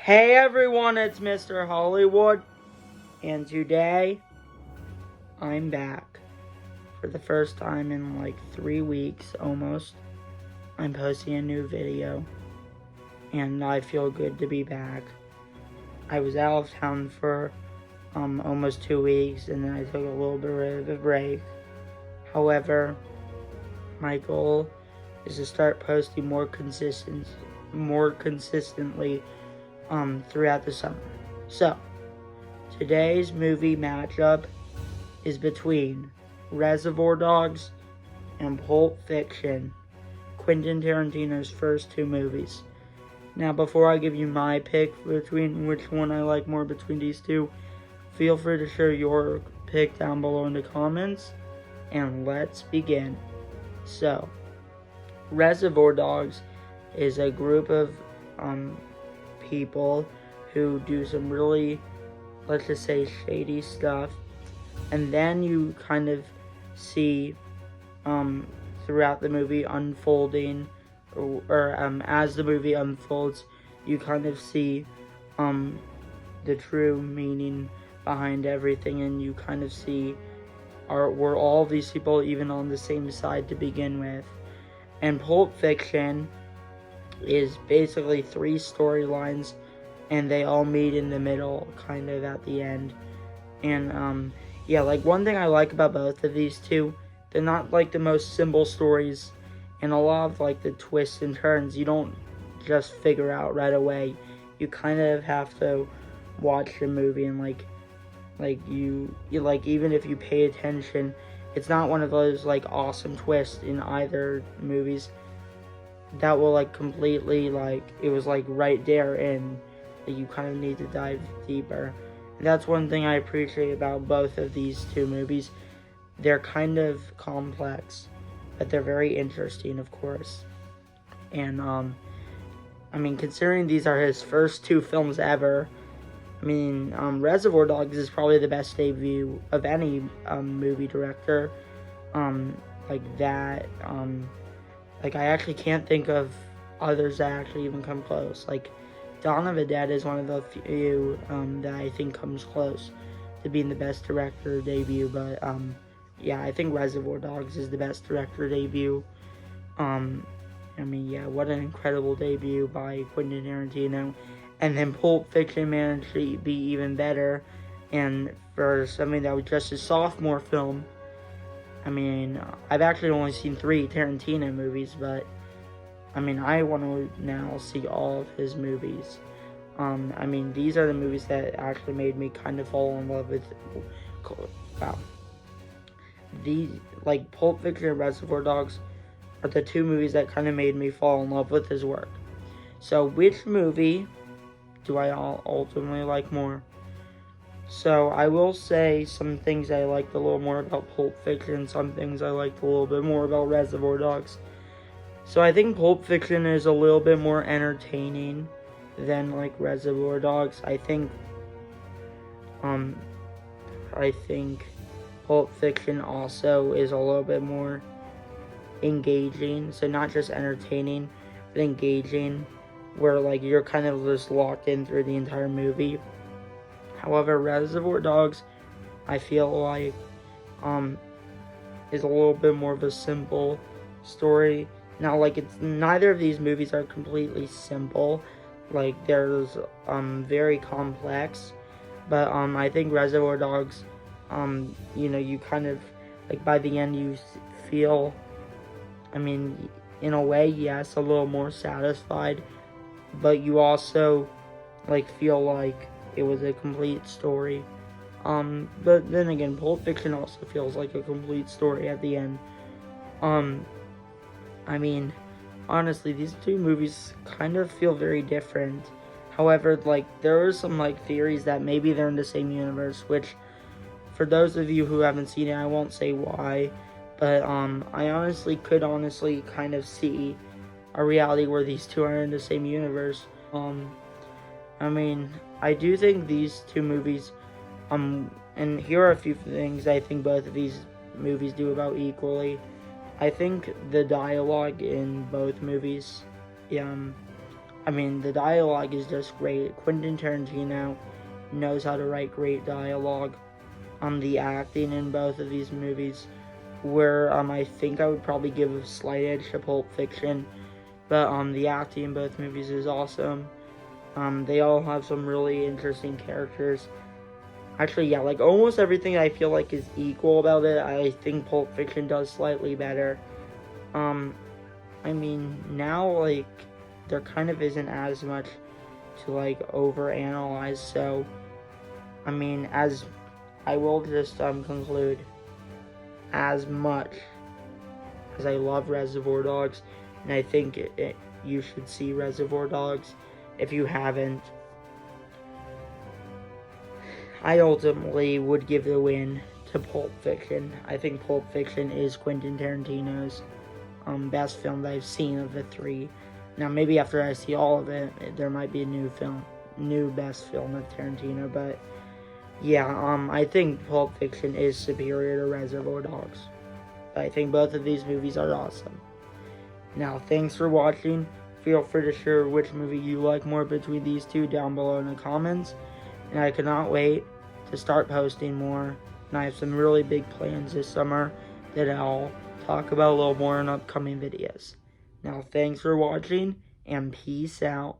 Hey everyone, it's Mr. Hollywood, and today I'm back for the first time in like 3 weeks almost. I'm posting a new video, and I feel good to be back. I was out of town for almost 2 weeks, and then I took a little bit of a break. However, my goal is to start posting more consistently throughout the summer. So, today's movie matchup is between Reservoir Dogs and Pulp Fiction, Quentin Tarantino's first two movies. Now, before I give you my pick between which one I like more between these two, feel free to share your pick down below in the comments, and let's begin. So, Reservoir Dogs is a group of people who do some really, let's just say, shady stuff, and then you kind of see throughout the movie unfolding, or as the movie unfolds, you kind of see the true meaning behind everything, and you kind of see were all these people even on the same side to begin with. And Pulp Fiction is basically three storylines, and they all meet in the middle, kind of at the end. And yeah, like one thing I like about both of these two, they're not like the most simple stories, and a lot of like the twists and turns you don't just figure out right away. You kind of have to watch the movie, and like you like, even if you pay attention, it's not one of those like awesome twists in either movies that will like completely, like, it was like right there, and you kind of need to dive deeper. And that's one thing I appreciate about both of these two movies. They're kind of complex, but they're very interesting, of course. And I mean, considering these are his first two films ever, I mean, Reservoir Dogs is probably the best debut of any movie director. Like that. Like, I actually can't think of others that actually even come close. Like, Dawn of the Dead is one of the few that I think comes close to being the best director debut. But yeah, I think Reservoir Dogs is the best director debut. I mean, yeah, what an incredible debut by Quentin Tarantino. And then Pulp Fiction managed to be even better. And for something that was just a sophomore film, I mean, I've actually only seen 3 Tarantino movies, but I mean, I want to now see all of his movies. I mean, these are the movies that actually made me kind of fall in love with, wow. These, like, Pulp Fiction and Reservoir Dogs are the 2 movies that kind of made me fall in love with his work. So, which movie do I ultimately like more? So, I will say some things I liked a little more about Pulp Fiction, some things I liked a little bit more about Reservoir Dogs. So, I think Pulp Fiction is a little bit more entertaining than, like, Reservoir Dogs. I think Pulp Fiction also is a little bit more engaging. So, not just entertaining, but engaging, where, like, you're kind of just locked in through the entire movie. However, Reservoir Dogs, I feel like, is a little bit more of a simple story. Now, like, it's neither of these movies are completely simple. Like, there's very complex, but I think Reservoir Dogs, you know, you kind of, like, by the end you feel, I mean, in a way, yes, a little more satisfied, but you also, like, feel like it was a complete story. But then again, Pulp Fiction also feels like a complete story at the end. I mean, honestly, these two movies kind of feel very different. However, like, there are some, like, theories that maybe they're in the same universe, which, for those of you who haven't seen it, I won't say why, but I could honestly kind of see a reality where these two are in the same universe. I mean, I do think these two movies, and here are a few things I think both of these movies do about equally. I think the dialogue in both movies I mean, the dialogue is just great. Quentin Tarantino knows how to write great dialogue. The acting in both of these movies, where I think I would probably give a slight edge to Pulp Fiction, but the acting in both movies is awesome. They all have some really interesting characters. Actually, yeah, like almost everything I feel like is equal about it. I think Pulp Fiction does slightly better. I mean, now like there kind of isn't as much to like overanalyze. So, I mean, as I will just conclude, as much as I love Reservoir Dogs, and I think you should see Reservoir Dogs if you haven't, I ultimately would give the win to Pulp Fiction. I think Pulp Fiction is Quentin Tarantino's best film that I've seen of the three. Now, maybe after I see all of it, there might be a new best film of Tarantino, but yeah, I think Pulp Fiction is superior to Reservoir Dogs. I think both of these movies are awesome. Now, thanks for watching. Feel free to share which movie you like more between these two down below in the comments. And I cannot wait to start posting more. And I have some really big plans this summer that I'll talk about a little more in upcoming videos. Now, thanks for watching, and peace out.